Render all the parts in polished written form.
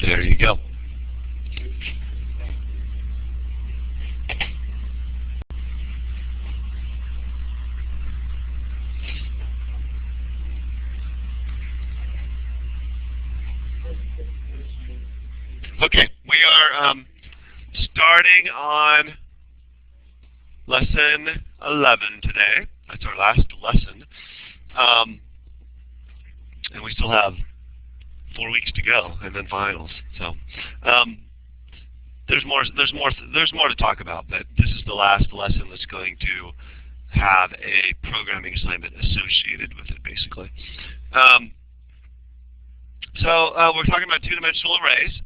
There you go. Okay, we are starting on lesson 11 today. That's our last lesson. And we still have 4 weeks to go, and then finals. So there's more to talk about, but this is the last lesson that's going to have a programming assignment associated with it, basically. So we're talking about two-dimensional arrays.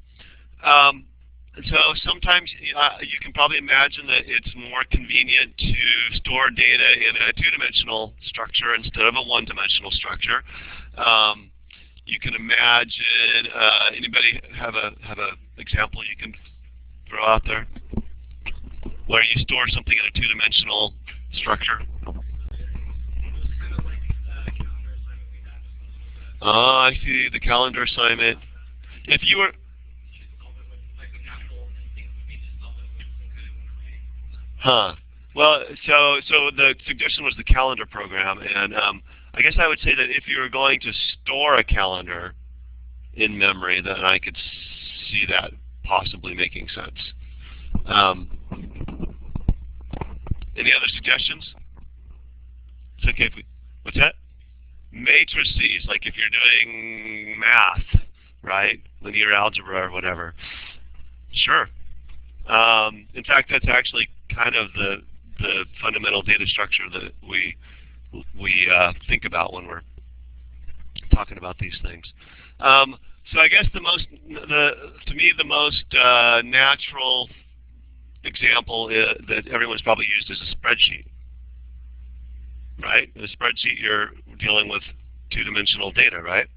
So sometimes you can probably imagine that it's more convenient to store data in a two-dimensional structure instead of a one-dimensional structure. You can imagine. Anybody have a example you can throw out there where you store something in a two-dimensional structure? Oh, I see, the calendar assignment. If you were Well, so the suggestion was the calendar program, and I guess I would say that if you were going to store a calendar in memory, then I could see that possibly making sense. Any other suggestions? It's okay if we. What's that? Matrices, like if you're doing math, right? Linear algebra or whatever. Sure. In fact, that's actually kind of the fundamental data structure that we think about when we're talking about these things. So I guess to me the most natural example that everyone's probably used is a spreadsheet, right? In a spreadsheet, you're dealing with two-dimensional data, right?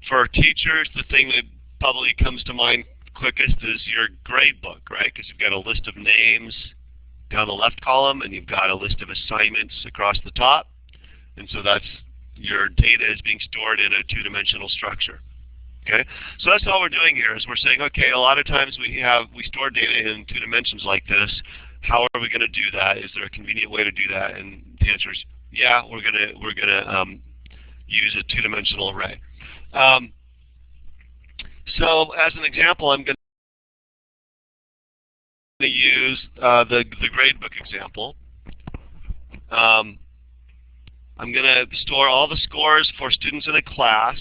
For teachers, the thing that probably comes to mind quickest is your grade book, right? Because you've got a list of names down the left column, and you've got a list of assignments across the top, and so that's your data is being stored in a two-dimensional structure. Okay, so that's all we're doing here is we're saying, okay, a lot of times we store data in 2 dimensions like this. How are we going to do that? Is there a convenient way to do that? And the answer is, yeah, we're gonna use a two-dimensional array. So as an example, I'm going to use the gradebook example. I'm going to store all the scores for students in a class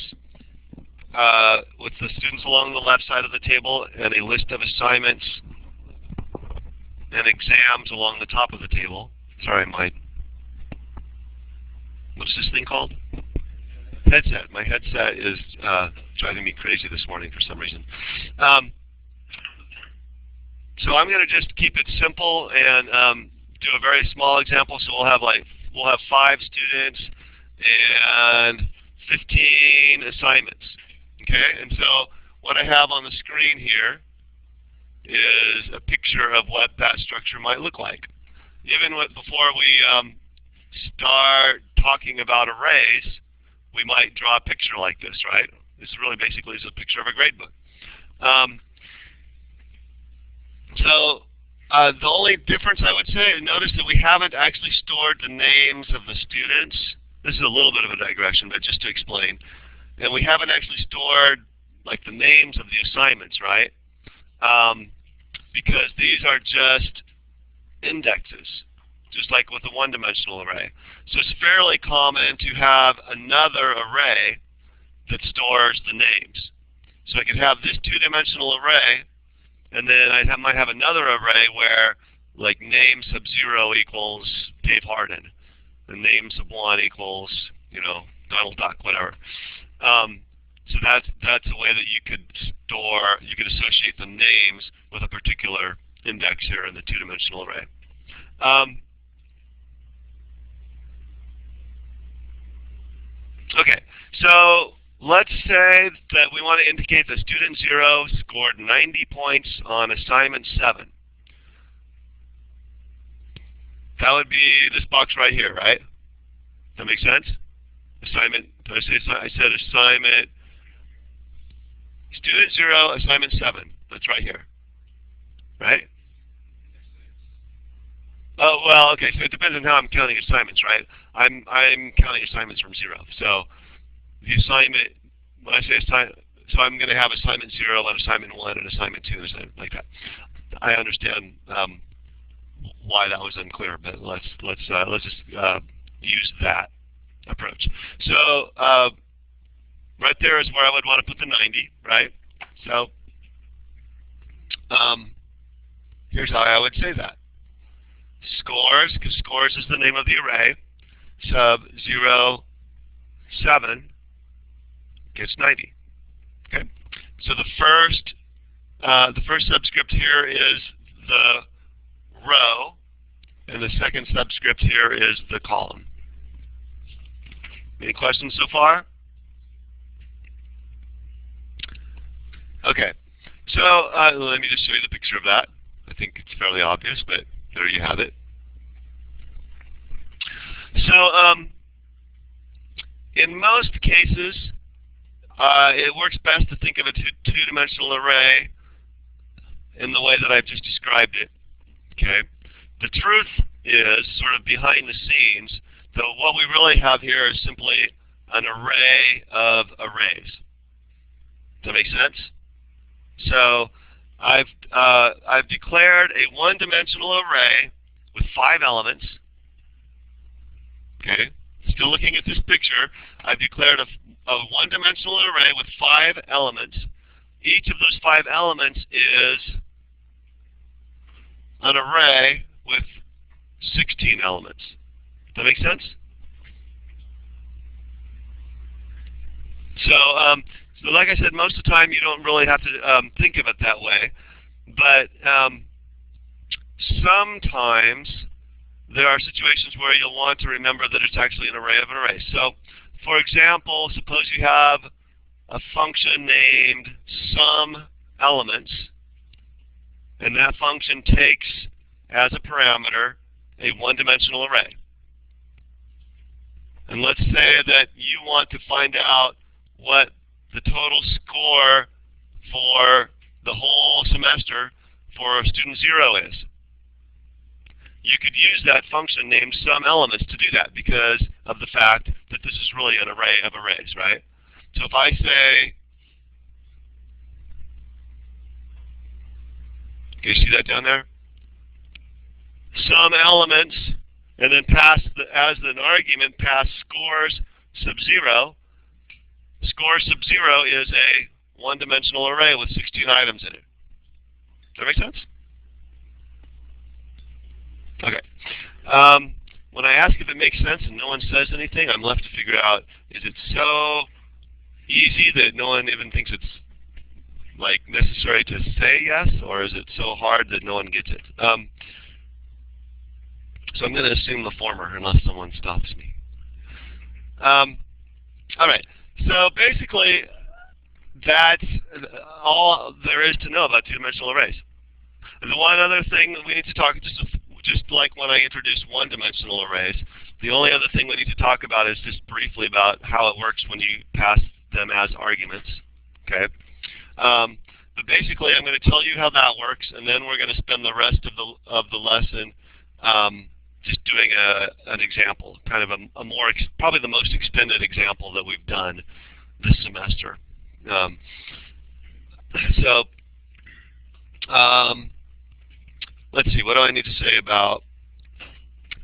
with the students along the left side of the table and a list of assignments and exams along the top of the table. Sorry, what's this thing called? Headset. My headset is driving me crazy this morning for some reason. So I'm going to just keep it simple and do a very small example. So we'll have 5 students and 15 assignments. Okay, and so what I have on the screen here is a picture of what that structure might look like. Even before we start talking about arrays, we might draw a picture like this, right? This really basically is a picture of a gradebook. So the only difference I would say, notice that we haven't actually stored the names of the students. This is a little bit of a digression, but just to explain. And we haven't actually stored like the names of the assignments, right? Because these are just indexes, just like with a one-dimensional array. So it's fairly common to have another array that stores the names. So I could have this two-dimensional array, and then I might have another array where like name sub 0 equals Dave Harden, and name sub 1 equals, Donald Duck, whatever. So that's a way that you could associate the names with a particular index here in the two-dimensional array. Okay, so let's say that we want to indicate that student 0 scored 90 points on assignment 7. That would be this box right here, right? Does that make sense? Assignment, I said assignment Student 0, assignment 7. That's right here. Right? Oh, well, okay, so it depends on how I'm counting assignments, right? I'm counting assignments from 0. So the assignment, when I say assignment, so I'm going to have assignment 0 and assignment 1 and assignment 2 and assignment like that. I understand why that was unclear, but let's just use that approach. So right there is where I would want to put the 90, right? So here's how I would say that. Scores, because scores is the name of the array, sub 0, 7 gets 90. Okay. So the first subscript here is the row, and the second subscript here is the column. Any questions so far? Okay. So let me just show you the picture of that. I think it's fairly obvious, but there you have it. So in most cases, it works best to think of a two-dimensional array in the way that I've just described it. Okay. The truth is, sort of behind the scenes, that what we really have here is simply an array of arrays. Does that make sense? So I've declared a one-dimensional array with 5 elements. Okay. Still looking at this picture, I've declared a one-dimensional array with 5 elements. Each of those 5 elements is an array with 16 elements. Does that make sense? So like I said, most of the time you don't really have to think of it that way. But sometimes there are situations where you'll want to remember that it's actually an array of arrays. So, for example, suppose you have a function named SUMElements, and that function takes as a parameter a one-dimensional array. And let's say that you want to find out what the total score for the whole semester for student 0 is. You could use that function named SUMElements to do that because of the fact that this is really an array of arrays, right? So if I say, okay, see that down there? SUMElements, and then pass as an argument, pass scores sub 0. Score sub 0 is a one-dimensional array with 16 items in it. Does that make sense? Okay. When I ask if it makes sense and no one says anything, I'm left to figure out, is it so easy that no one even thinks it's like necessary to say yes, or is it so hard that no one gets it? So I'm going to assume the former unless someone stops me. All right. So basically, that's all there is to know about two-dimensional arrays. And the one other thing that we need to talk, just like when I introduced one-dimensional arrays, the only other thing we need to talk about is just briefly about how it works when you pass them as arguments. Okay. But basically, I'm going to tell you how that works, and then we're going to spend the rest of the lesson just doing an example, kind of a more, probably the most extended example that we've done this semester. Let's see, what do I need to say about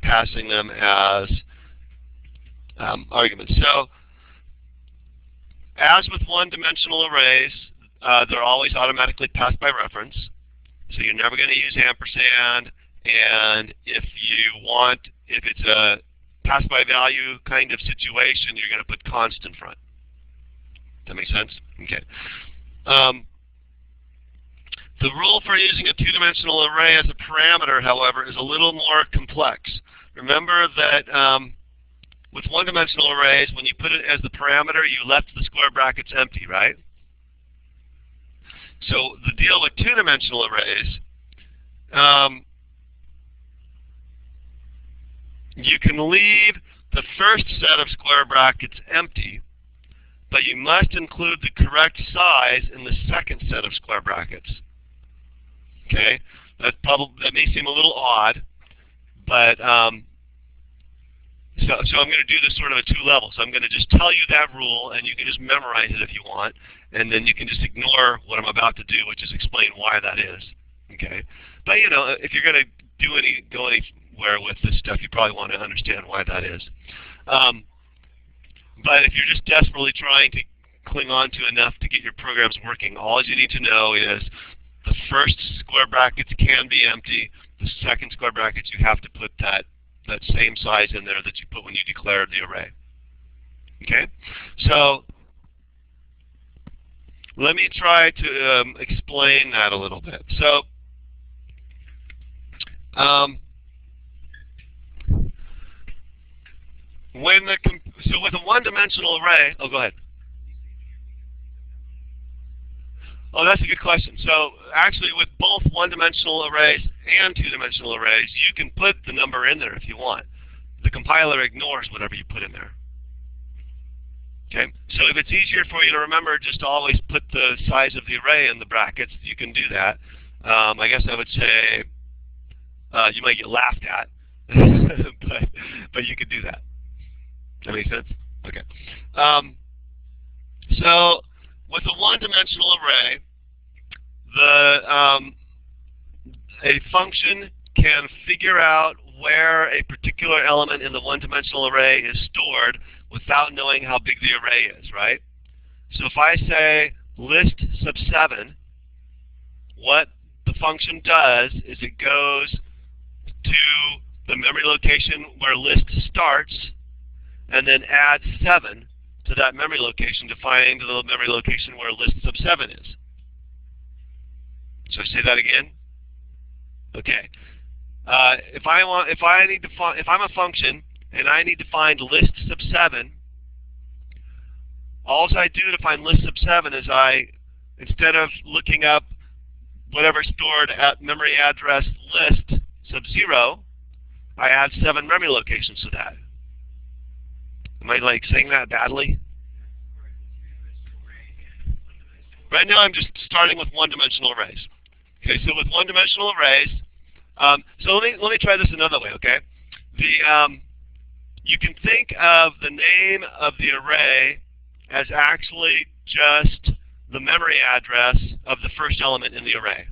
passing them as arguments? So, as with one-dimensional arrays, they're always automatically passed by reference. So you're never going to use ampersand. And if it's a pass by value kind of situation, you're going to put const in front. That makes sense? Okay. The rule for using a two-dimensional array as a parameter, however, is a little more complex. Remember that with one-dimensional arrays, when you put it as the parameter, you left the square brackets empty, right? So the deal with two-dimensional arrays, you can leave the first set of square brackets empty, but you must include the correct size in the second set of square brackets. Okay, that may seem a little odd, but so I'm going to do this sort of at two levels. So I'm going to just tell you that rule, and you can just memorize it if you want, and then you can just ignore what I'm about to do, which is explain why that is. Okay, but you know, if you're going to go anywhere with this stuff, you probably want to understand why that is. But if you're just desperately trying to cling on to enough to get your programs working, all you need to know is the first square brackets can be empty. The second square brackets, you have to put that same size in there that you put when you declared the array. Okay? So let me try to explain that a little bit. So with a one-dimensional array, oh, go ahead. Oh, that's a good question. So actually, with both one-dimensional arrays and two-dimensional arrays, you can put the number in there if you want. The compiler ignores whatever you put in there. Okay. So if it's easier for you to remember just to always put the size of the array in the brackets, you can do that. I guess I would say you might get laughed at, but you could do that. Does that make sense? Okay. So with a one-dimensional array, a function can figure out where a particular element in the one-dimensional array is stored without knowing how big the array is, right? So if I say list sub 7, what the function does is it goes to the memory location where list starts and then adds 7 to that memory location to find the memory location where list sub 7 is. So say that again. Okay. If I'm a function and I need to find list sub 7, all I do to find list sub 7 is instead of looking up whatever stored at memory address list sub 0, I add 7 memory locations to that. Am I saying that badly? Right now I'm just starting with one-dimensional arrays. Okay, so with one-dimensional arrays, so let me try this another way, okay? You can think of the name of the array as actually just the memory address of the first element in the array.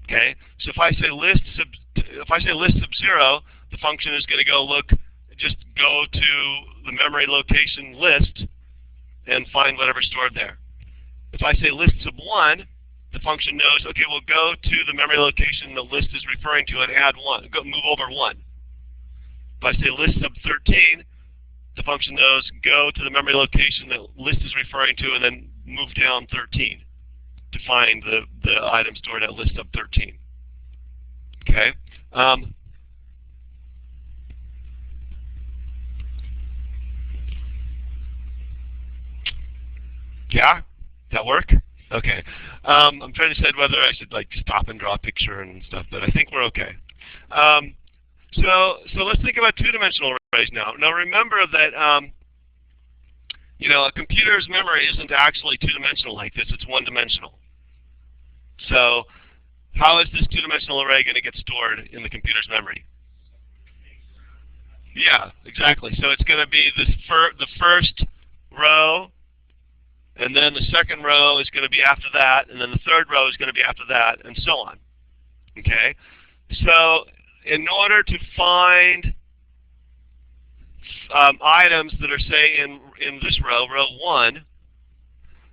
Okay, so if I say list sub 0, the function is going to just go to the memory location list and find whatever's stored there. If I say list sub 1, the function knows, okay, we'll go to the memory location the list is referring to and add 1, move over 1. If I say list sub 13, the function knows, go to the memory location that list is referring to and then move down 13 to find the item stored at list sub 13. Okay? Yeah? That work? Okay. I'm trying to decide whether I should stop and draw a picture and stuff, but I think we're okay. So let's think about two-dimensional arrays now. Now remember that a computer's memory isn't actually two-dimensional like this; it's one-dimensional. So how is this two-dimensional array going to get stored in the computer's memory? Yeah, exactly. So it's going to be the first row, and then the second row is going to be after that, and then the third row is going to be after that, and so on. Okay? So in order to find items that are, say, in this row, row 1,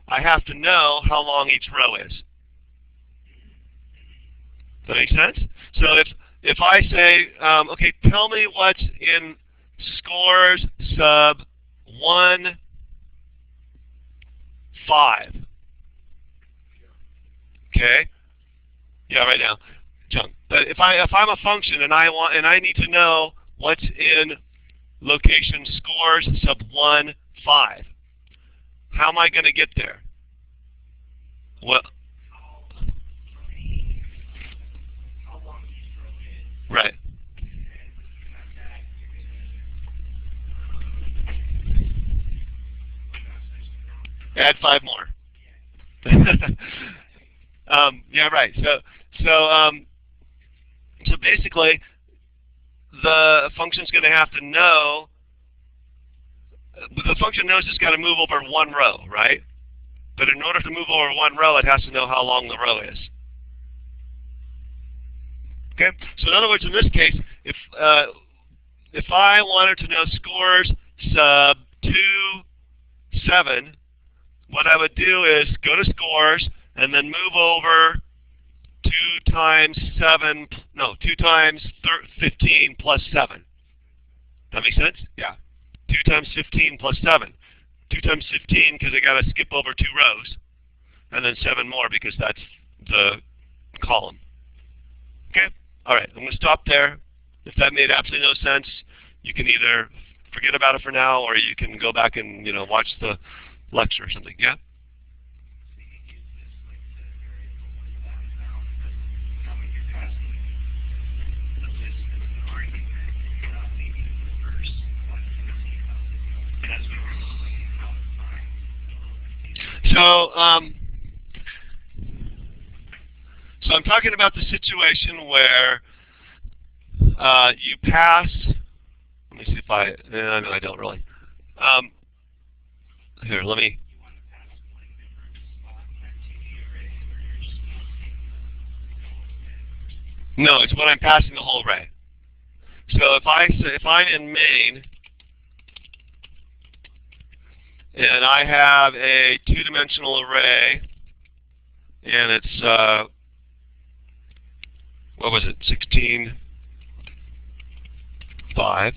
I have to know how long each row is. Does that make sense? So if I say, okay, tell me what's in scores sub 1, 5. Okay? Yeah, right now. Junk. But if I'm a function and I need to know what's in location scores sub 1, 5, how am I going to get there? Well, right. Add 5 more. Yeah, right. So basically, the function's going to have to know. The function knows it's got to move over one row, right? But in order to move over one row, it has to know how long the row is. Okay. So in other words, in this case, if I wanted to know scores sub 7, what I would do is go to scores and then move over 2 times 15 plus 7. That make sense? Yeah. 2 times 15 plus 7. 2 times 15 because I got to skip over 2 rows, and then 7 more because that's the column. Okay? All right, I'm going to stop there. If that made absolutely no sense, you can either forget about it for now, or you can go back and watch the lecture or something. Yeah? So I'm talking about the situation where you pass. Let me see if no, I don't really. Here, let me. No, it's when I'm passing the whole array. So if I'm in main and I have a 2-dimensional array, and it's what was it? 16, 5,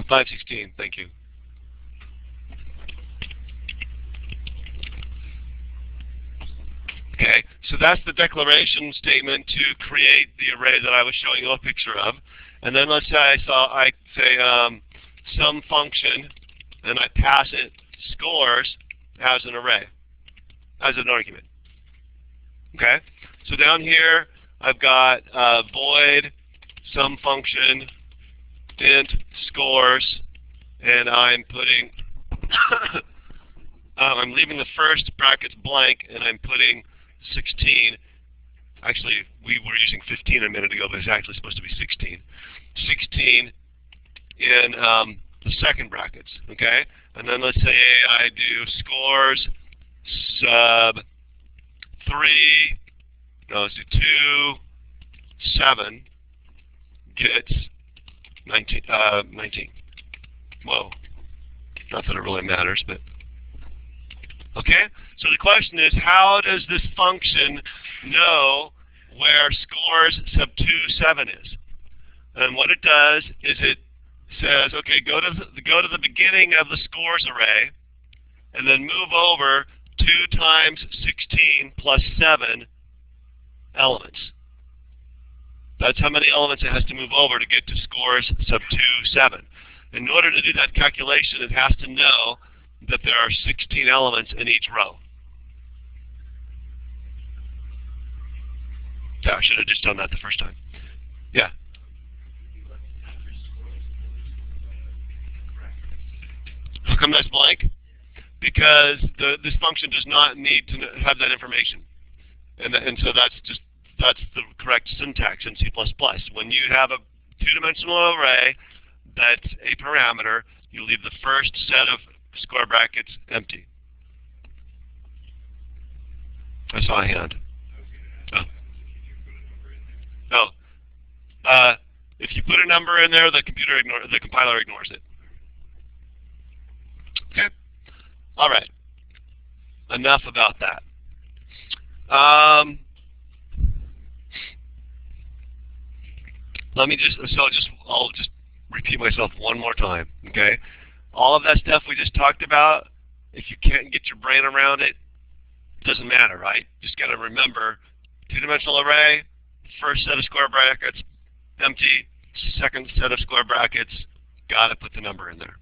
516. Thank you. Okay, so that's the declaration statement to create the array that I was showing you a picture of. And then let's say I say some function, and I pass it scores as an array, as an argument. Okay, so down here I've got void some function int scores, and I'm putting I'm leaving the first brackets blank, and I'm putting 16. Actually, we were using 15 a minute ago, but it's actually supposed to be 16. 16 in the second brackets, okay? And then let's say I do scores sub 3, no, let's do 2, 7 gets 19. 19. Whoa. Not that it really matters, but okay? So the question is, how does this function know where scores sub 2, 7 is? And what it does is it says, okay, go to the beginning of the scores array, and then move over 2 times 16 plus 7 elements. That's how many elements it has to move over to get to scores sub 2, 7. In order to do that calculation, it has to know that there are 16 elements in each row. Yeah, I should have just done that the first time. Yeah. How come that's blank? Because this function does not need to have that information, and so that's the correct syntax in C++. When you have a 2-dimensional array that's a parameter, you leave the first set of square brackets empty. I saw a hand. If you put a number in there, the compiler ignores it. Okay. All right. Enough about that. I'll just repeat myself one more time. Okay. All of that stuff we just talked about, if you can't get your brain around it, doesn't matter, right? Just got to remember, 2-dimensional array, first set of square brackets, empty, second set of square brackets, got to put the number in there.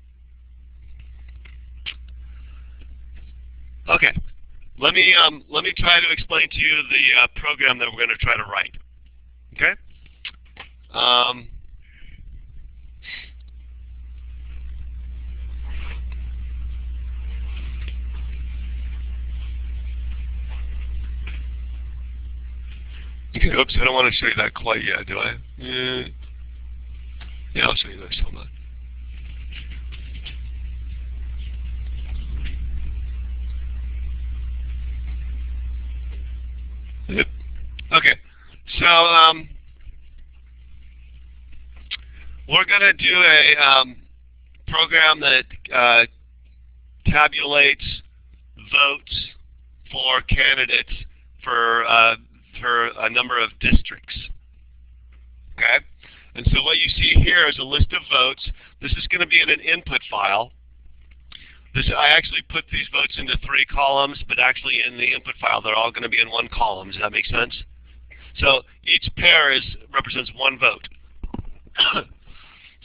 Okay, let me try to explain to you the program that we're going to try to write. Okay. Okay, oops, I don't want to show you that quite yet, do I? Yeah, I'll show you this. Hold on. Yep. Okay, so we're going to do a program that tabulates votes for candidates for a number of districts. Okay, and so what you see here is a list of votes. This is going to be in an input file. I actually put these votes into 3 columns, but actually in the input file they're all going to be in 1 column. Does that make sense? So each pair represents 1 vote.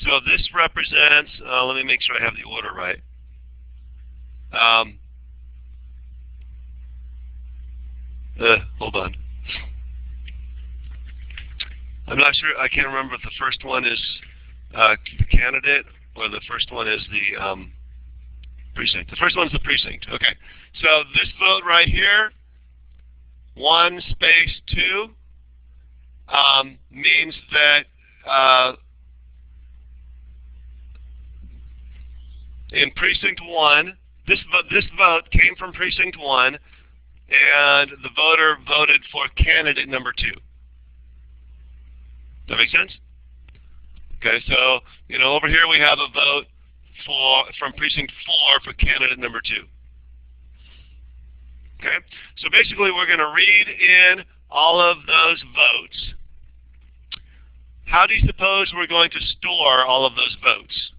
So this represents, let me make sure I have the order right. Hold on. I'm not sure, I can't remember if the first one is the candidate or the first one is the precinct. The first one's the precinct. Okay. So this vote right here, 1 space 2, means that in precinct 1, this vote came from precinct 1, and the voter voted for candidate number 2. Does that make sense? Okay, so over here we have a vote from precinct 4 for candidate number 2. Okay, so basically we're going to read in all of those votes. How do you suppose we're going to store all of those votes?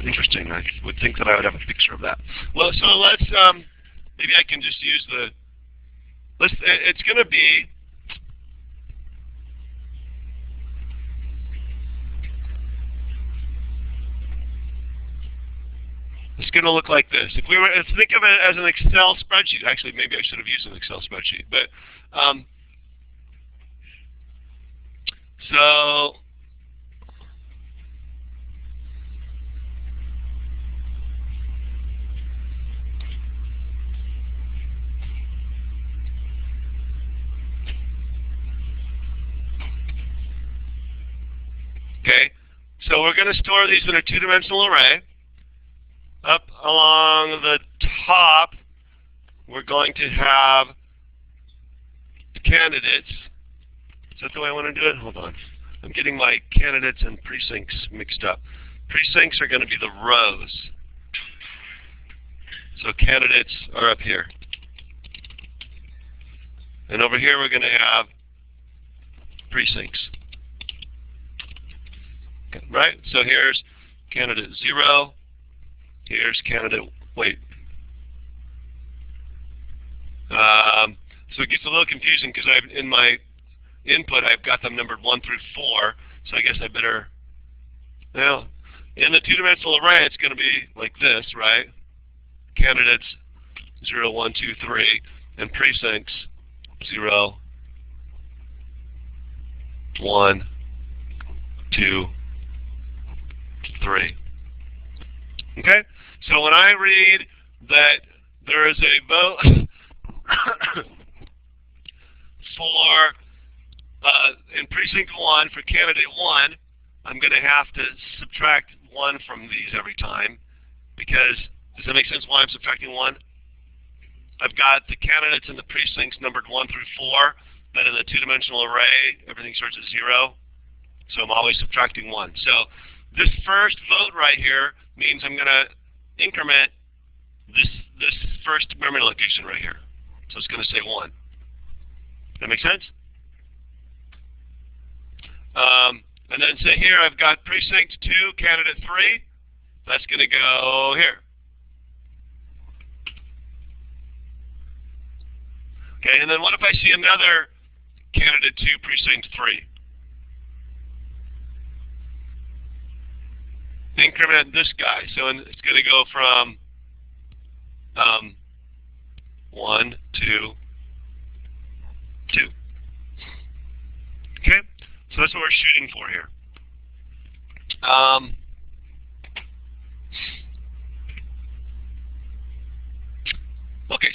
Interesting. I would think that I would have a picture of that. Well, so let's, maybe I can just use it's going to be, it's going to look like this. If we were, let's think of it as an Excel spreadsheet. Actually, maybe I should have used an Excel spreadsheet. But, so, okay, so we're going to store these in a 2-dimensional array. Up along the top, we're going to have candidates. Is that the way I want to do it? Hold on. I'm getting my candidates and precincts mixed up. Precincts are going to be the rows. So candidates are up here. And over here we're going to have precincts. Okay, right? So here's candidate 0. Here's candidate, wait. So it gets a little confusing because in my input I've got them numbered 1 through 4. So I guess I better, well, in the 2-dimensional array it's going to be like this, right? Candidates 0, 1, 2, 3, and precincts 0, 1, 2, 3. Okay? So when I read that there is a vote for in precinct 1 for candidate 1, I'm going to have to subtract 1 from these every time because, does that make sense why I'm subtracting 1? I've got the candidates and the precincts numbered 1 through 4, but in the 2-dimensional array, everything starts at 0, so I'm always subtracting 1. So this first vote right here means I'm going to increment this first memory location right here. So it's going to say 1. That make sense? And then say here I've got precinct 2, candidate 3. That's going to go here. Okay, and then what if I see another candidate 2, precinct 3? Increment this guy. So it's going to go from 1 to 2. Okay, so that's what we're shooting for here.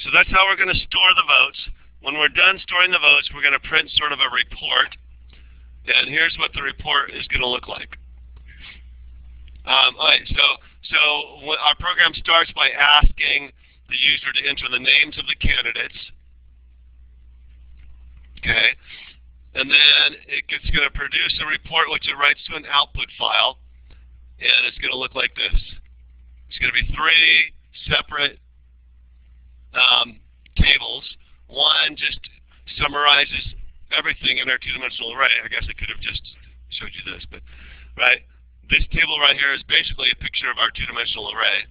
so that's how we're going to store the votes. When we're done storing the votes, we're going to print sort of a report. And here's what the report is going to look like. All right, so our program starts by asking the user to enter the names of the candidates. Okay, and then it's going to produce a report which it writes to an output file, and it's going to look like this. It's going to be 3 separate tables. One just summarizes everything in our two-dimensional array. I guess I could have just showed you this, but right. This table right here is basically a picture of our two-dimensional array.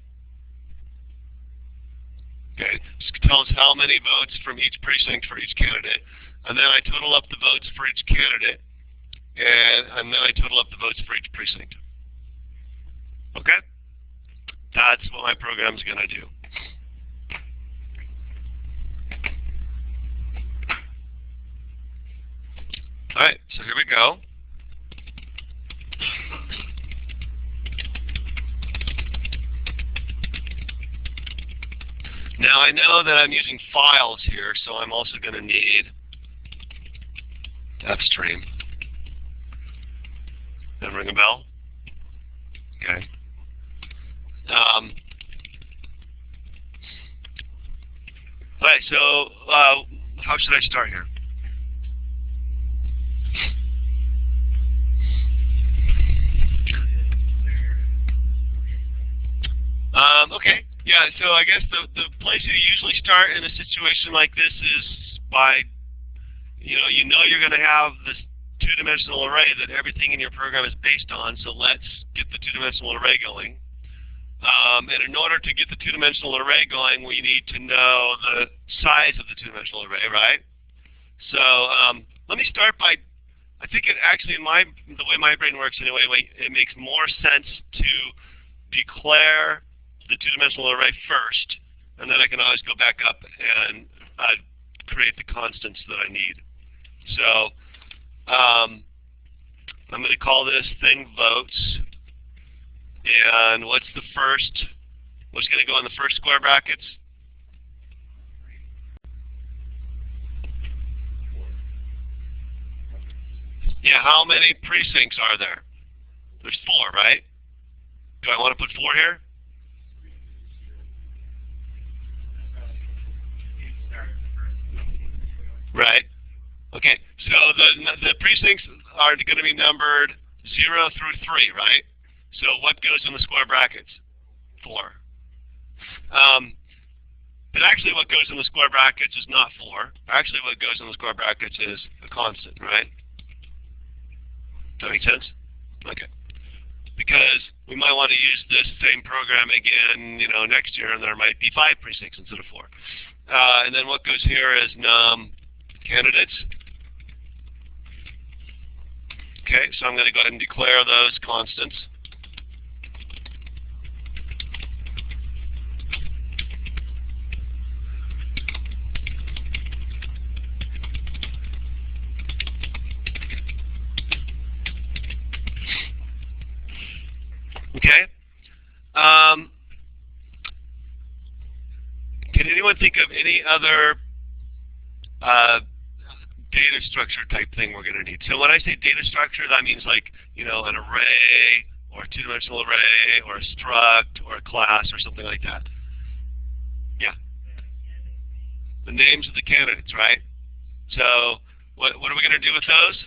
Okay, this tells how many votes from each precinct for each candidate, and then I total up the votes for each candidate, and then I total up the votes for each precinct. Okay, that's what my program's going to do. All right, so here we go. Now I know that I'm using files here, so I'm also going to need upstream. That ring a bell? Okay. All right, so how should I start here? Okay. Yeah, so I guess the place you usually start in a situation like this is by, you know you're going to have this two-dimensional array that everything in your program is based on, so let's get the two-dimensional array going. And in order to get the two-dimensional array going, we need to know the size of the two-dimensional array, right? So let me start by, I think it actually, the way my brain works anyway, it makes more sense to declare the two-dimensional array first, and then I can always go back up and create the constants that I need. So I'm going to call this thing votes, and what's going to go in the first square brackets? Yeah, how many precincts are there? There's 4, right? Do I want to put 4 here? Right. Okay. So the precincts are going to be numbered 0 through 3, right? So what goes in the square brackets? 4. But actually what goes in the square brackets is not 4. Actually what goes in the square brackets is a constant, right? Does that make sense? Okay. Because we might want to use this same program again, next year, and there might be 5 precincts instead of 4. And then what goes here is num candidates. Okay, so I'm going to go ahead and declare those constants. Okay. Can anyone think of any other data structure type thing we're going to need? So when I say data structure, that means like, an array or a two-dimensional array or a struct or a class or something like that. Yeah. The names of the candidates, right? So what are we going to do with those?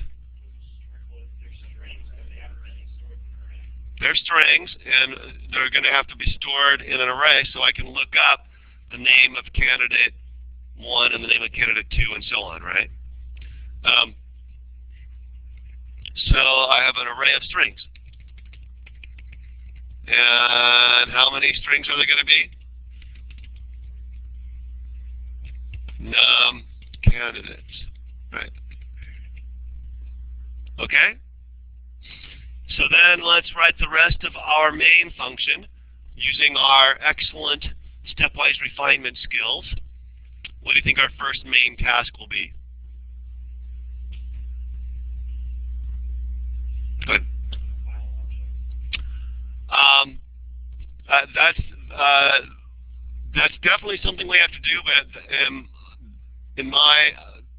They're strings, and they're going to have to be stored in an array, so I can look up the name of candidate 1 and the name of candidate 2 and so on, right? So I have an array of strings. And how many strings are there going to be? Num candidates, right? Okay? So then let's write the rest of our main function using our excellent stepwise refinement skills. What do you think our first main task will be? Good. That's definitely something we have to do, but in my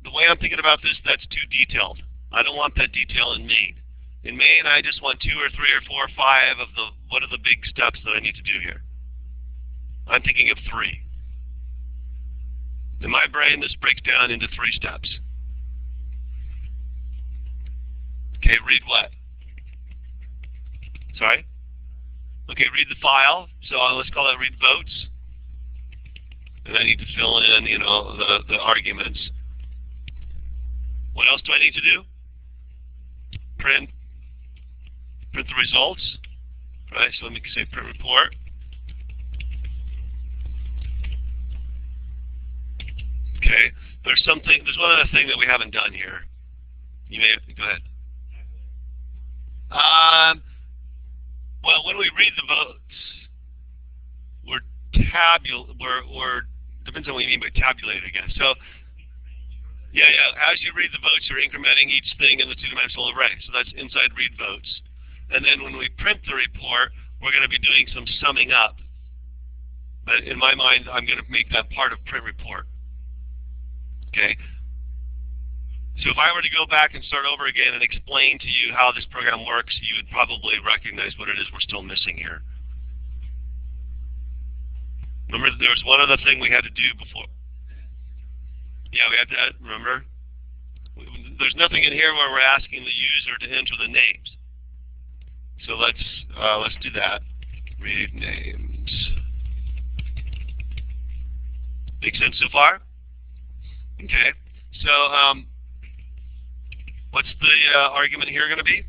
the way I'm thinking about this, that's too detailed. I don't want that detail in main. In main, I just want 2 or 3 or 4 or 5 of the what are the big steps that I need to do here. I'm thinking of 3. In my brain, this breaks down into 3 steps. Okay, read what? Sorry? Okay, read the file. So let's call that read votes. And I need to fill in, the arguments. What else do I need to do? Print the results. Right, so let me say print report. Okay, there's one other thing that we haven't done here. You may go ahead. Well, when we read the votes, we're depends on what you mean by tabulate again. So, yeah. As you read the votes, you're incrementing each thing in the 2-dimensional array. So that's inside read votes. And then when we print the report, we're going to be doing some summing up. But in my mind, I'm going to make that part of print report. Okay. So if I were to go back and start over again and explain to you how this program works, you would probably recognize what it is we're still missing here. Remember, there was one other thing we had to do before. Yeah, we had to, remember? There's nothing in here where we're asking the user to enter the names. So let's do that. Read names. Make sense so far? Okay. So, what's the argument here going to be?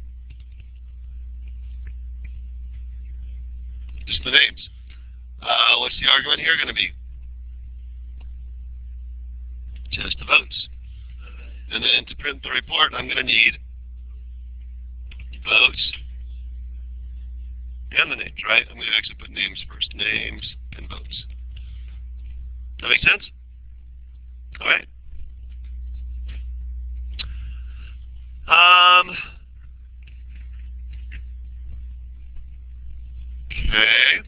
Just the names. What's the argument here going to be? Just the votes. And then to print the report, I'm going to need votes and the names, right? I'm going to actually put names first. Names and votes. That make sense? All right. Okay.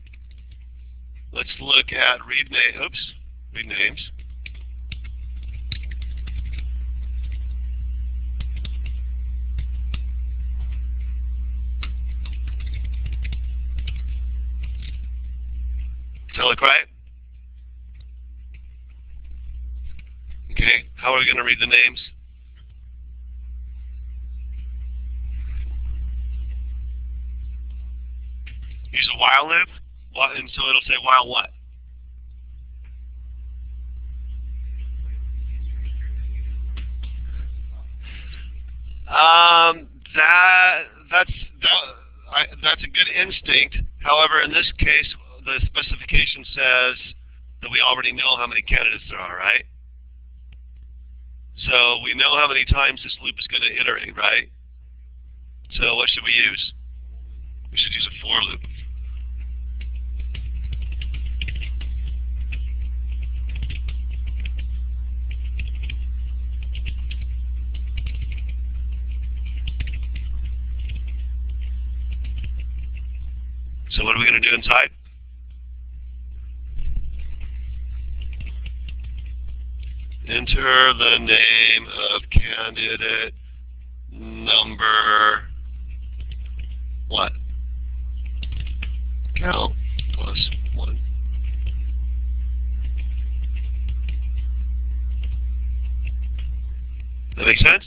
Let's look at read names. Does that look right? Okay. How are we going to read the names? Use a while loop, and so it'll say while what? That's a good instinct. However, in this case, the specification says that we already know how many candidates there are, right? So we know how many times this loop is going to iterate, right? So what should we use? We should use a for loop. So what are we going to do inside? Enter the name of candidate number what? Count plus 1. That make sense?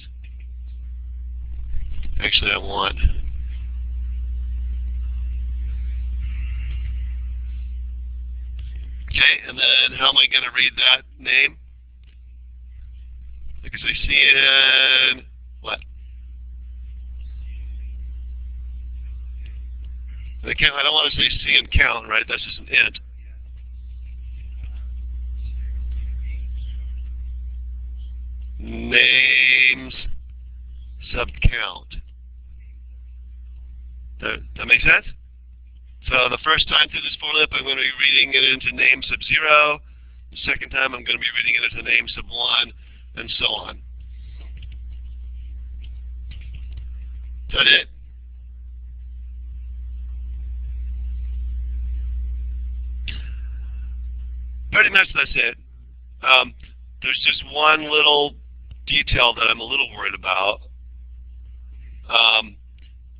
Actually, I want okay, and then how am I going to read that name? Because I see it in what? I don't want to say C and count, right? That's just an int. Names sub count. That make sense? So the first time through this for loop, I'm going to be reading it into name sub 0. The second time, I'm going to be reading it into name sub 1, and so on. Is that it? pretty much that's it. There's just one little detail that I'm a little worried about.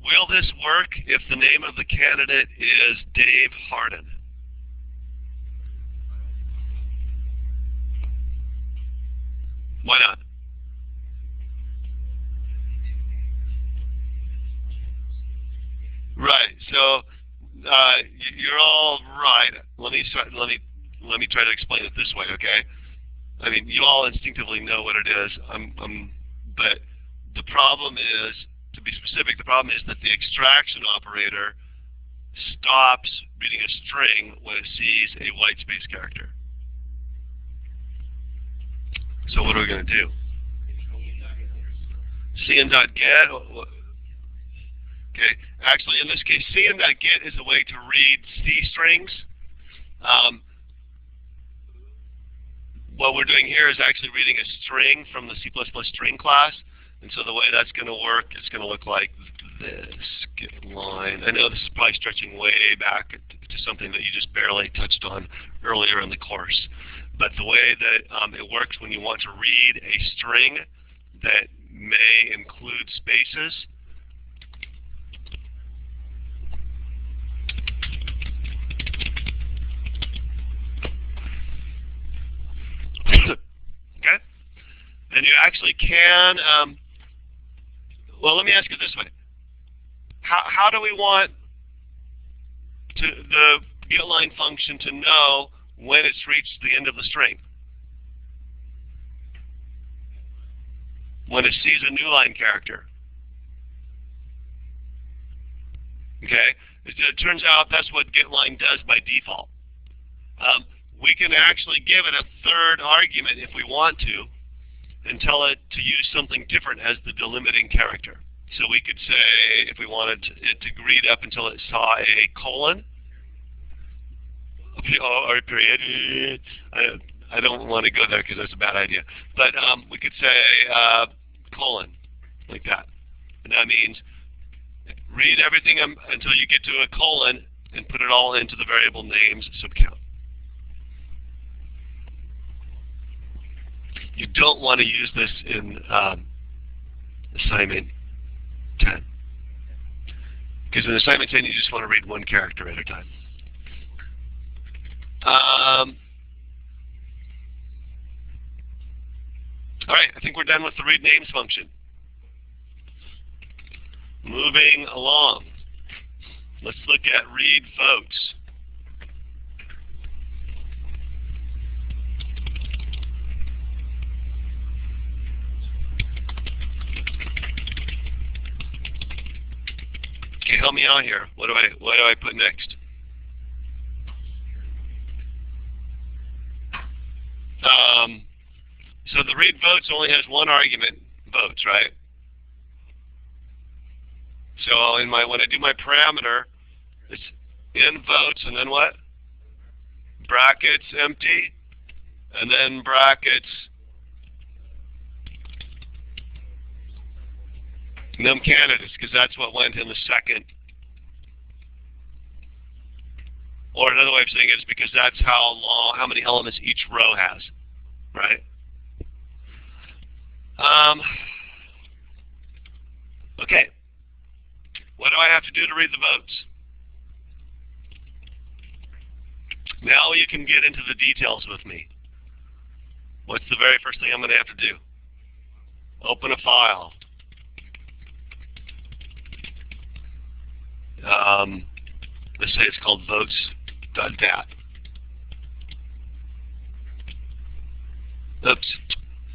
Will this work if the name of the candidate is Dave Harden? Why not? Right. So you're all right. Let me try to explain it this way, okay? I mean, you all instinctively know what it is. But the problem is, to be specific, the problem is that the extraction operator stops reading a string when it sees a white space character. So what are we going to do? cn.get. Okay. Actually, in this case, cn.get is a way to read C strings. What we're doing here is actually reading a string from the C++ string class. And so the way that's going to work, it's going to look like this. Get line. I know this is probably stretching way back to something that you just barely touched on earlier in the course. But the way that it works when you want to read a string that may include spaces, okay? And you actually can, well, let me ask you this way. How do we want the getLine function to know when it's reached the end of the string? When it sees a new line character. Okay? It turns out that's what getLine does by default. We can actually give it a third argument if we want to and tell it to use something different as the delimiting character. So we could say, if we wanted it to read up until it saw a colon, or a period, I don't want to go there because that's a bad idea. But we could say colon, like that. And that means read everything until you get to a colon and put it all into the variable names subcount. You don't want to use this in assignment 10. Because in assignment 10, you just want to read one character at a time. All right, I think we're done with the read names function. Moving along. Let's look at read votes. Okay, help me out here. What do I put next? So the read votes only has one argument, votes, right? So when I do my parameter, it's in votes and then what? Brackets empty, and then brackets num candidates, because that's what went in the second. Or another way of saying it is because that's how many elements each row has, right? Okay. What do I have to do to read the votes? Now you can get into the details with me. What's the very first thing I'm going to have to do? Open a file. Let's say it's called votes.dat. Oops,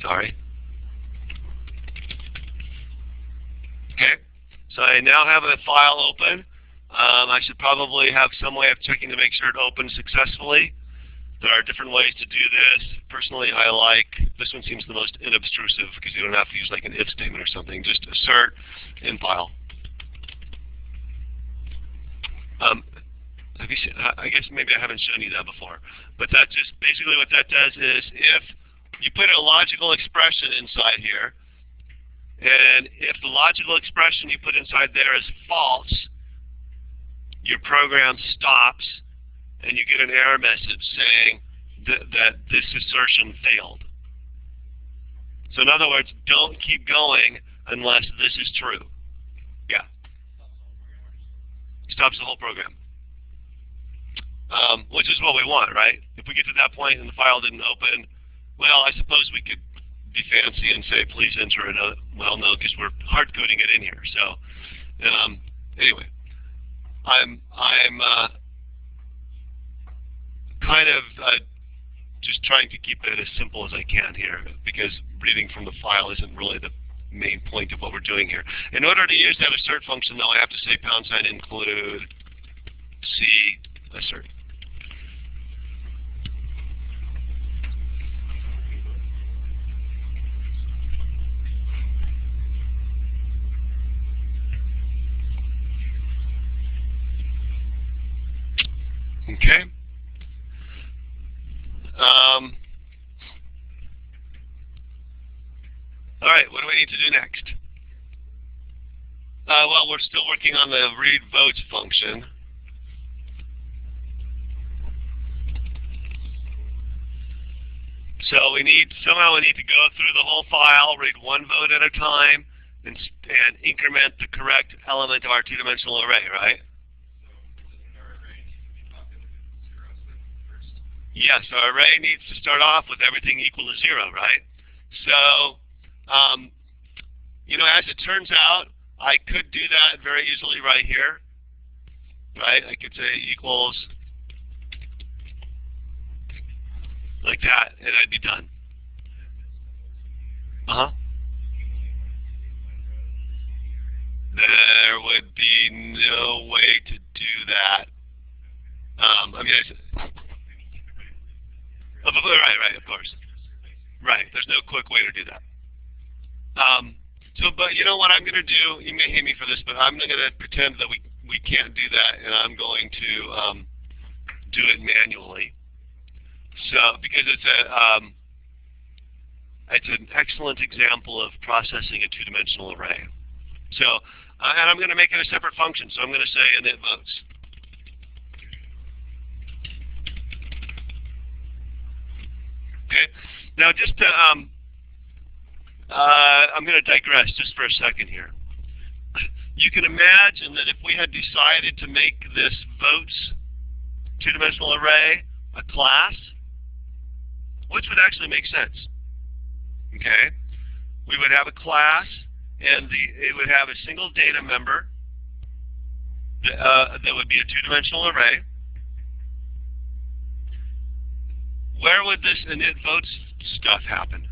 sorry. Okay, so I now have a file open. I should probably have some way of checking to make sure it opens successfully. There are different ways to do this. Personally, I like, this one seems the most inobtrusive because you don't have to use like an if statement or something. Just assert in file. Have you seen, I guess maybe I haven't shown you that before, but that just basically what that does is if you put a logical expression inside here, and if the logical expression you put inside there is false, your program stops and you get an error message saying that this assertion failed. So in other words, don't keep going unless this is true. Yeah. Stops the whole program. Which is what we want, right? If we get to that point and the file didn't open, well, I suppose we could be fancy and say, please enter another. Well, no, because we're hard coding it in here. So anyway, I'm kind of just trying to keep it as simple as I can here, because reading from the file isn't really the main point of what we're doing here. In order to use that assert function, though, I have to say # include C assert. Okay. All right, what do we need to do next? Well, we're still working on the read votes function. So somehow we need to go through the whole file, read one vote at a time, and increment the correct element of our two-dimensional array, right? Yes, our array needs to start off with everything equal to 0, right? So, as it turns out, I could do that very easily right here, right? I could say equals like that, and I'd be done. There would be no way to do that. Right, of course. Right, there's no quick way to do that. But you know what I'm going to do? You may hate me for this, but I'm going to pretend that we can't do that, and I'm going to do it manually. So, because it's an excellent example of processing a two-dimensional array. So, and I'm going to make it a separate function. So I'm going to say init votes. Okay. Now, just to, I'm going to digress just for a second here. You can imagine that if we had decided to make this votes two-dimensional array a class, which would actually make sense. Okay, we would have a class, and it would have a single data member that would be a two-dimensional array. Where would this init votes stuff happen?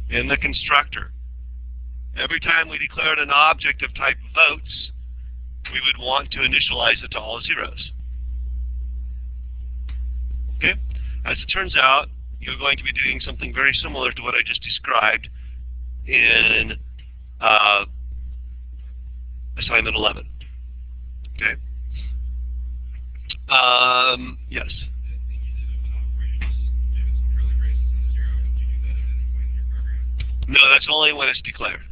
In the constructor. Every time we declared an object of type votes, we would want to initialize it to all zeros. Okay? As it turns out, you're going to be doing something very similar to what I just described in assignment 11. Okay? Yes. No, that's only when it's declared.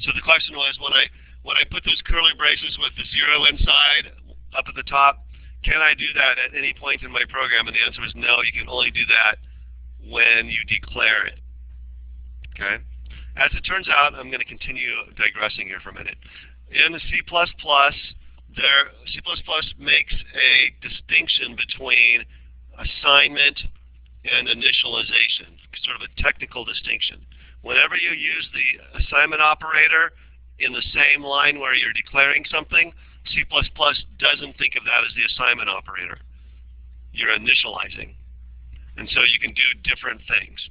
So the question was, when I put those curly braces with the 0 inside up at the top, can I do that at any point in my program? And the answer is no, you can only do that when you declare it. Okay? As it turns out, I'm going to continue digressing here for a minute. In the C++, C++ makes a distinction between assignment and initialization, sort of a technical distinction. Whenever you use the assignment operator in the same line where you're declaring something, C++ doesn't think of that as the assignment operator. You're initializing. And so you can do different things.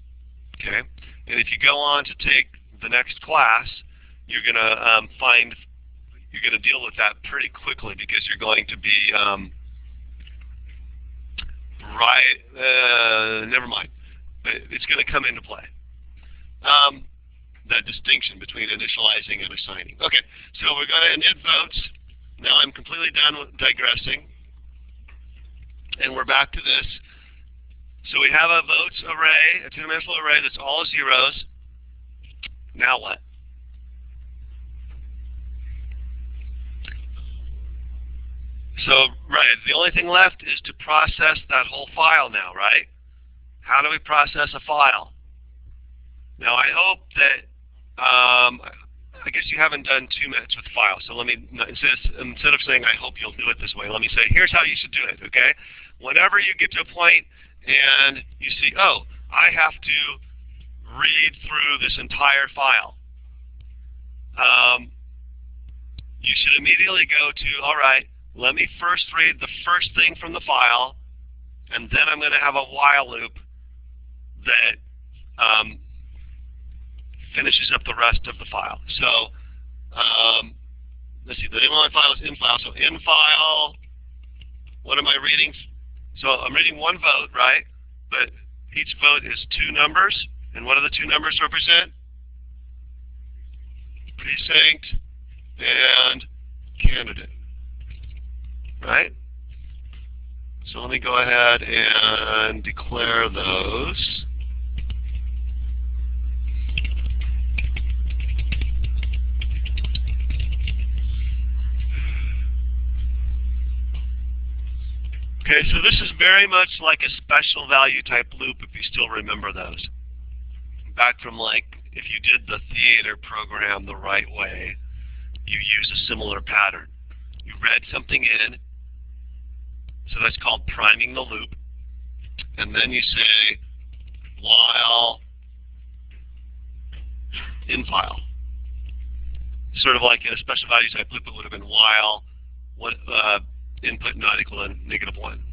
Okay? And if you go on to take the next class, you're going to you're going to deal with that pretty quickly, because you're going to be never mind. But it's going to come into play. That distinction between initializing and assigning. Okay, so we're going to init votes. Now I'm completely done with digressing. And we're back to this. So we have a votes array, a two-dimensional array that's all zeros. Now what? So, right, the only thing left is to process that whole file now, right? How do we process a file? Now, I hope that, I guess you haven't done too much with files, so let me, instead of saying I hope you'll do it this way, let me say here's how you should do it, okay? Whenever you get to a point and you see, oh, I have to read through this entire file, you should immediately go to, all right, let me first read the first thing from the file, and then I'm going to have a while loop that finishes up the rest of the file. So let's see, the name of my file is infile. So infile, what am I reading? So I'm reading one vote, right? But each vote is two numbers. And what do the two numbers represent? Precinct and candidate, right? So let me go ahead and declare those. Okay, so this is very much like a special value type loop if you still remember those. Back from like if you did the theater program the right way, you use a similar pattern. You read something in, so that's called priming the loop, and then you say while in file. Sort of like in a special value type loop, it would have been while what input not equal to -1.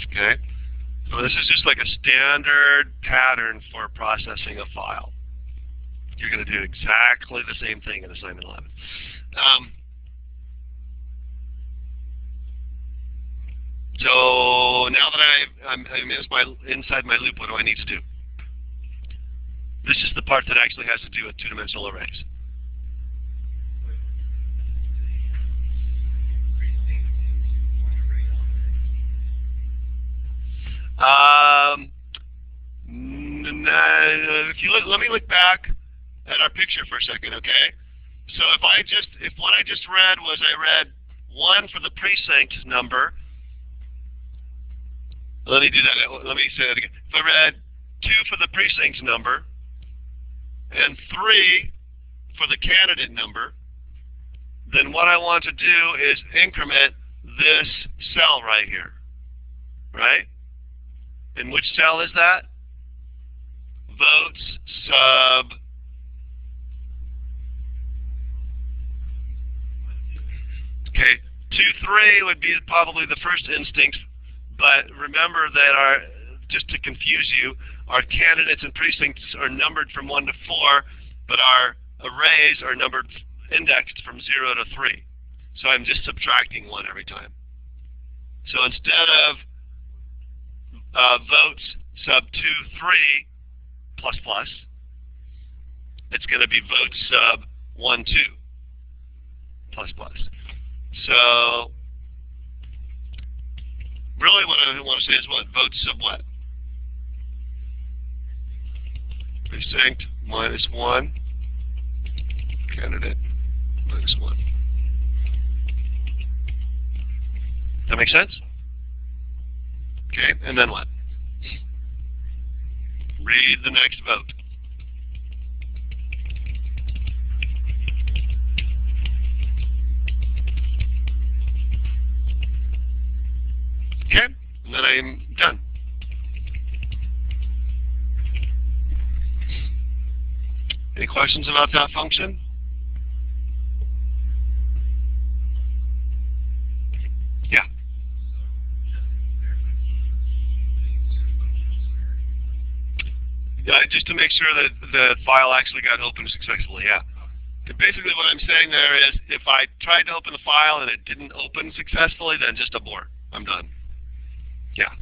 Okay? So this is just like a standard pattern for processing a file. You're going to do exactly the same thing in assignment 11. So now that I'm inside my loop, what do I need to do? This is the part that actually has to do with two-dimensional arrays. If you look, let me look back at our picture for a second, okay? So if what I just read was I read 1 for the precinct number. Let me do that. Let me say that again. If I read 2 for the precinct number and 3 for the candidate number, then what I want to do is increment this cell right here, right? And which cell is that? Votes sub okay, 2-3 would be probably the first instinct, but remember that just to confuse you, our candidates and precincts are numbered from 1 to 4, but our arrays are numbered indexed from 0 to 3. So I'm just subtracting 1 every time. So instead of votes sub 2-3 plus plus, it's going to be votes sub 1-2 plus plus. So really what I want to say is what? Votes sub what? Precinct -1, candidate -1. That make sense? Okay, and then what? Read the next vote. Okay, and then I'm done. Any questions about that function? Yeah. Just to make sure that the file actually got opened successfully, yeah. And basically what I'm saying there is if I tried to open the file and it didn't open successfully, then just abort. I'm done. Yeah.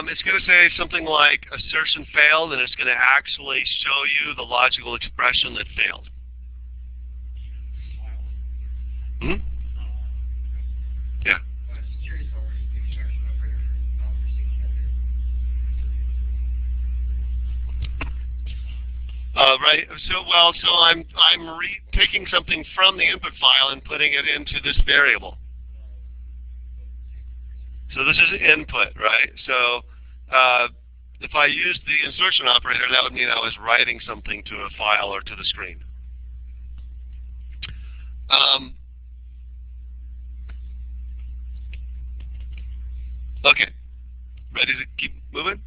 It's going to say something like assertion failed, and it's going to actually show you the logical expression that failed. Hmm? Yeah. Right. So I'm taking something from the input file and putting it into this variable. So this is input, right? So if I used the insertion operator, that would mean I was writing something to a file or to the screen. Okay. Ready to keep moving?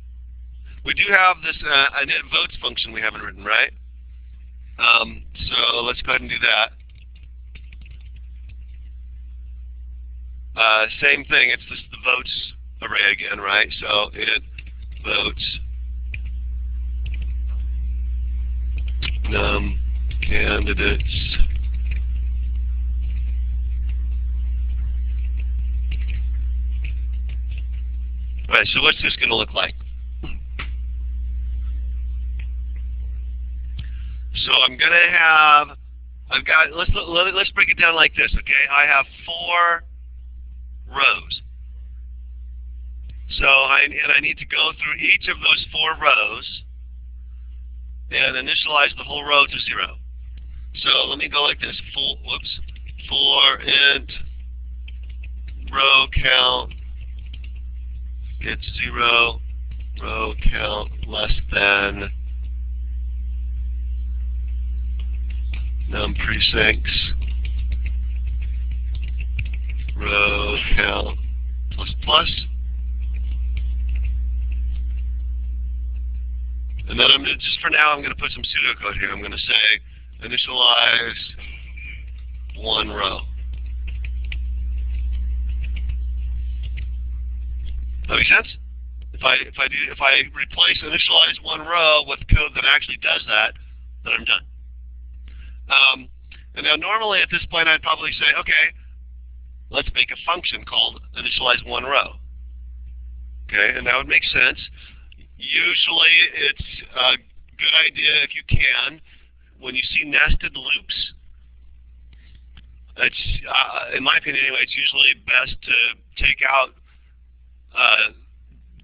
We do have this init votes function we haven't written, right? So let's go ahead and do that. Same thing. It's just the votes array again, right? So it votes num candidates. All right. So what's this going to look like? So I'm going to have. Let's break it down like this, okay? I have 4 rows. So I need to go through each of those 4 rows and initialize the whole row to 0. So let me go like this. For int row count gets 0, row count less than num precincts row count plus plus. And then just for now, I'm going to put some pseudocode here. I'm going to say initialize 1 row. That makes sense? If I replace initialize 1 row with code that actually does that, then I'm done. And now normally at this point I'd probably say, okay, let's make a function called initialize 1 row. Okay, and that would make sense. Usually it's a good idea if you can, when you see nested loops, it's, in my opinion anyway, it's usually best to take out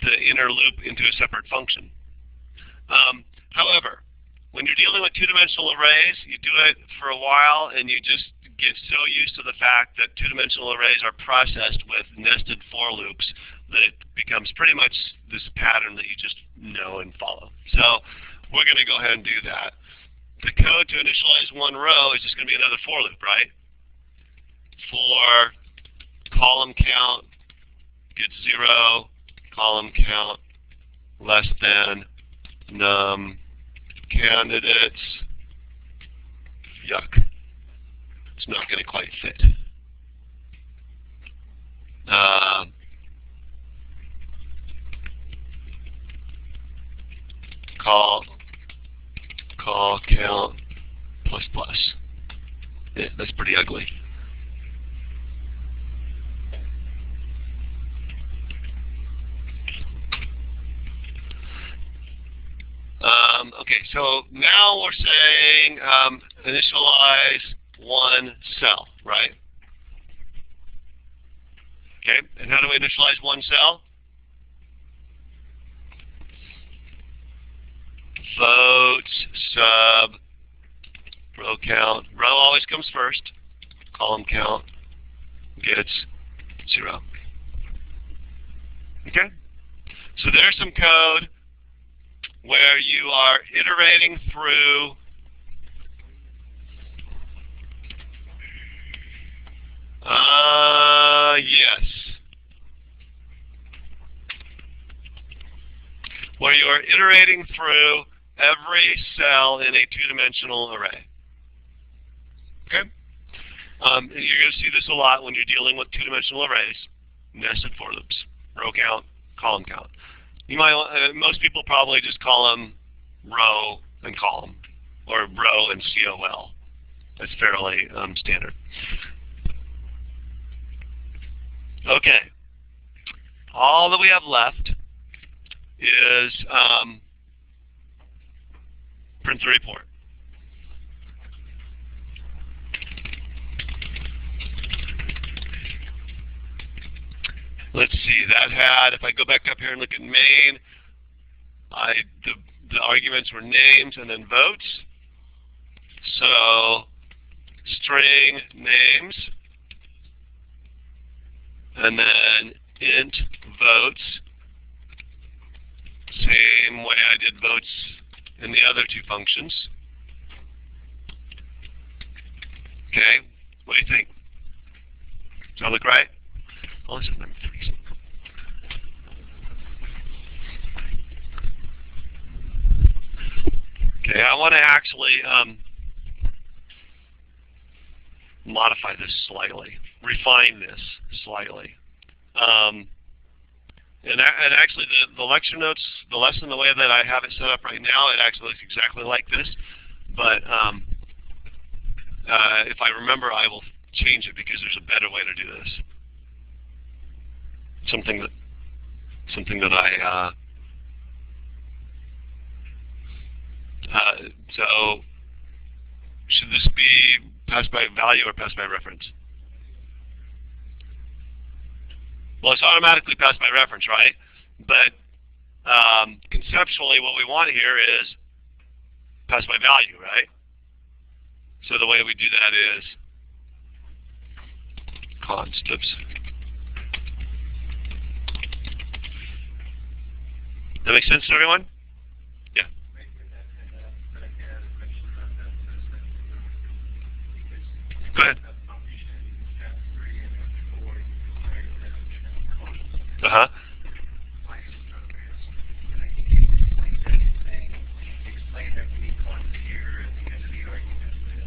the inner loop into a separate function. However, when you're dealing with 2-dimensional arrays, you do it for a while and you just get so used to the fact that 2-dimensional arrays are processed with nested for loops that it becomes pretty much this pattern that you just know and follow. So we're going to go ahead and do that. The code to initialize 1 row is just going to be another for loop, right? For column count gets 0, column count less than num candidates. Yuck. It's not going to quite fit. Call count plus plus. Yeah, that's pretty ugly. Okay, so now we're saying initialize 1 cell, right? Okay, and how do we initialize 1 cell? Votes sub row count. Row always comes first. Column count gets 0. Okay, so there's some code where you are iterating through yes. Where you are iterating through every cell in a 2-dimensional array. Okay? And you're going to see this a lot when you're dealing with 2-dimensional arrays, nested for loops, row count, column count. You might, most people probably just call them row and column, or row and COL. That's fairly standard. Okay. All that we have left is print the report. Let's see, that had, if I go back up here and look at main, the arguments were names and then votes. So string names and then int votes. Same way I did votes in the other two functions. Okay, what do you think? Does that look right? Oh, this is number 3. Okay, I want to actually modify this slightly, refine this slightly. And actually, the lecture notes, the lesson, the way that I have it set up right now, it actually looks exactly like this. But if I remember, I will change it because there's a better way to do this. Something that I so should this be passed by value or passed by reference? Well, it's automatically passed by reference, right? But conceptually, what we want here is passed by value, right? So the way we do that is const. Oops. That makes sense to everyone? Yeah. Go ahead. Uh-huh.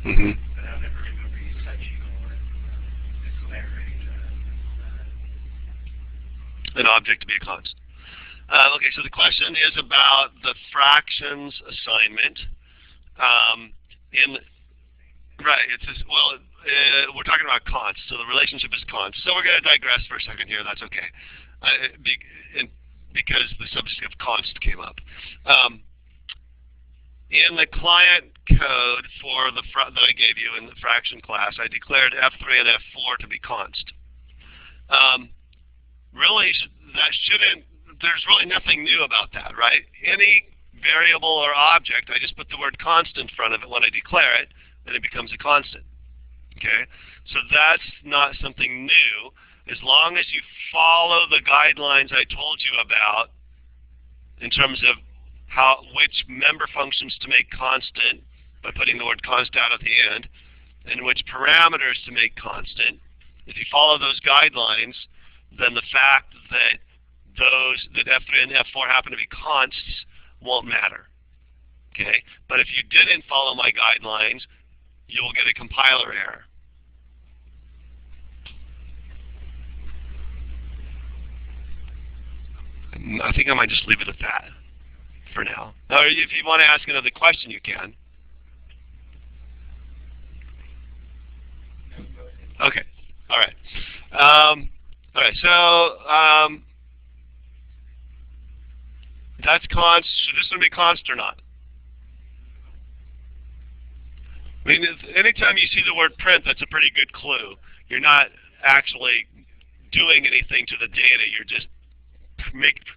Mm-hmm. An object to be a constant. Okay, so the question is about the fractions assignment. Right, it says, well, we're talking about const, so the relationship is const. So we're going to digress for a second here, that's okay. Because the subject of const came up. In the client code for that I gave you in the fraction class, I declared F3 and F4 to be const. Really, there's really nothing new about that, right? Any variable or object, I just put the word constant in front of it when I declare it, and it becomes a constant. Okay? So that's not something new. As long as you follow the guidelines I told you about in terms of which member functions to make constant by putting the word const out at the end, and which parameters to make constant. If you follow those guidelines, then the fact that F3 and F4 happen to be consts won't matter. Okay? But if you didn't follow my guidelines, you will get a compiler error. I think I might just leave it at that for now. Or if you want to ask another question, you can. Okay. All right. All right. So that's const. Should this one be const or not? I mean, anytime you see the word print, that's a pretty good clue. You're not actually doing anything to the data. You're just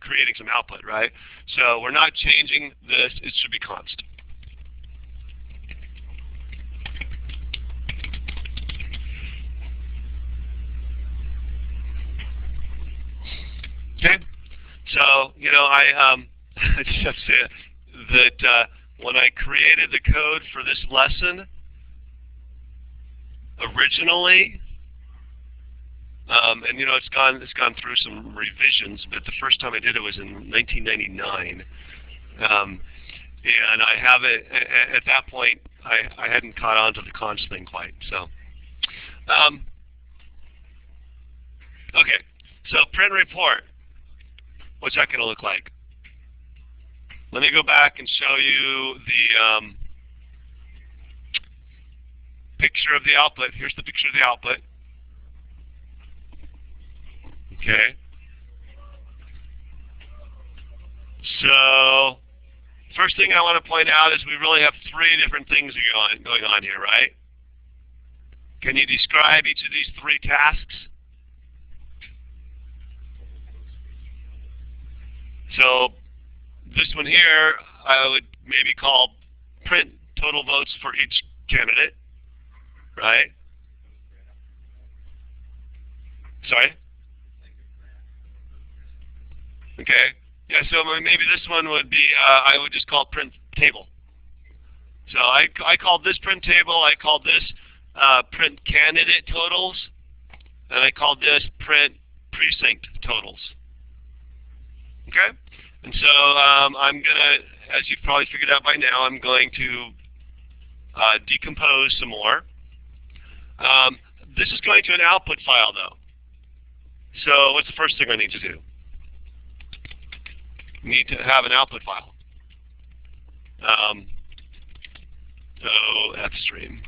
creating some output, right? So we're not changing this. It should be const. Okay. So, you know, I just have to say that when I created the code for this lesson, originally, and you know, it's gone through some revisions, but the first time I did it was in 1999, and I have it at that point. I hadn't caught on to the const thing quite. So, okay. So print report. What's that going to look like? Let me go back and show you the picture of the output. Here's the picture of the output. Okay. So, first thing I want to point out is we really have three different things going on here, right? Can you describe each of these three tasks? So, this one here, I would maybe call print total votes for each candidate, right? Sorry? Okay. Yeah, so maybe this one would be, I would just call print table. So I called this print table, I called this print candidate totals, and I called this print precinct totals. Okay? And so I'm going to, as you've probably figured out by now, I'm going to decompose some more. This is going to an output file, though. So what's the first thing I need to do? I need to have an output file. So fstream.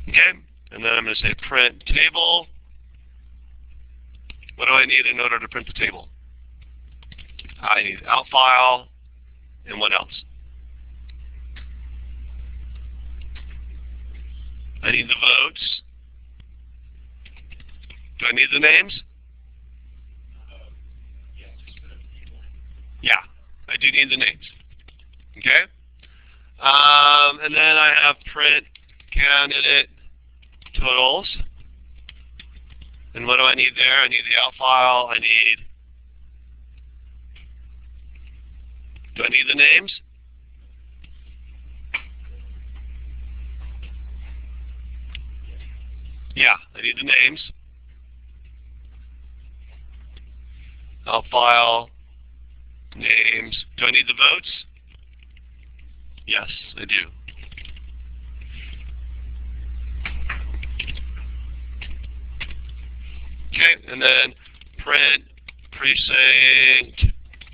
Okay, and then I'm going to say print table. What do I need in order to print the table? I need out file, and what else? I need the votes. Do I need the names? Yeah, I do need the names. Okay? And then I have print candidate totals. And what do I need there? I need the out file. Do I need the names? Yeah, I need the names. Out file, names. Do I need the votes? Yes, I do. Okay, and then print precinct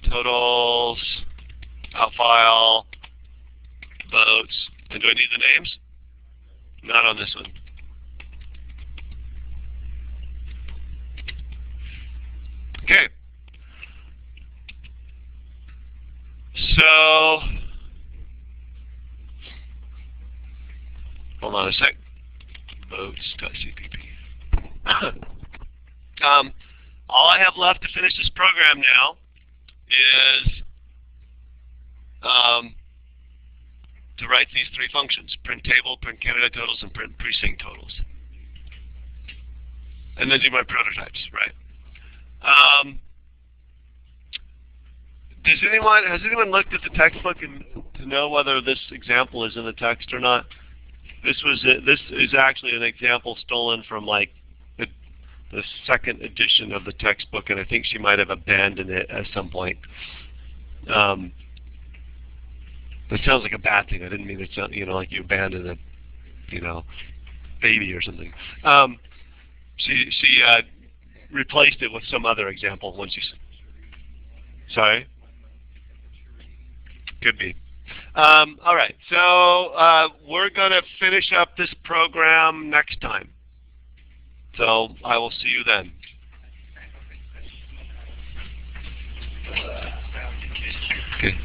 totals, out file, votes. And do I need the names? Not on this one. Okay. So, hold on a sec. Votes.cpp. All I have left to finish this program now is to write these three functions: print table, print candidate totals, and print precinct totals. And then do my prototypes, right? Has anyone looked at the textbook and to know whether this example is in the text or not? This is actually an example stolen from like the second edition of the textbook, and I think she might have abandoned it at some point. That sounds like a bad thing. I didn't mean it sound, like you abandoned a, baby or something. She replaced it with some other example when she. Sorry. Could be. All right. So we're going to finish up this program next time. So I will see you then. Okay.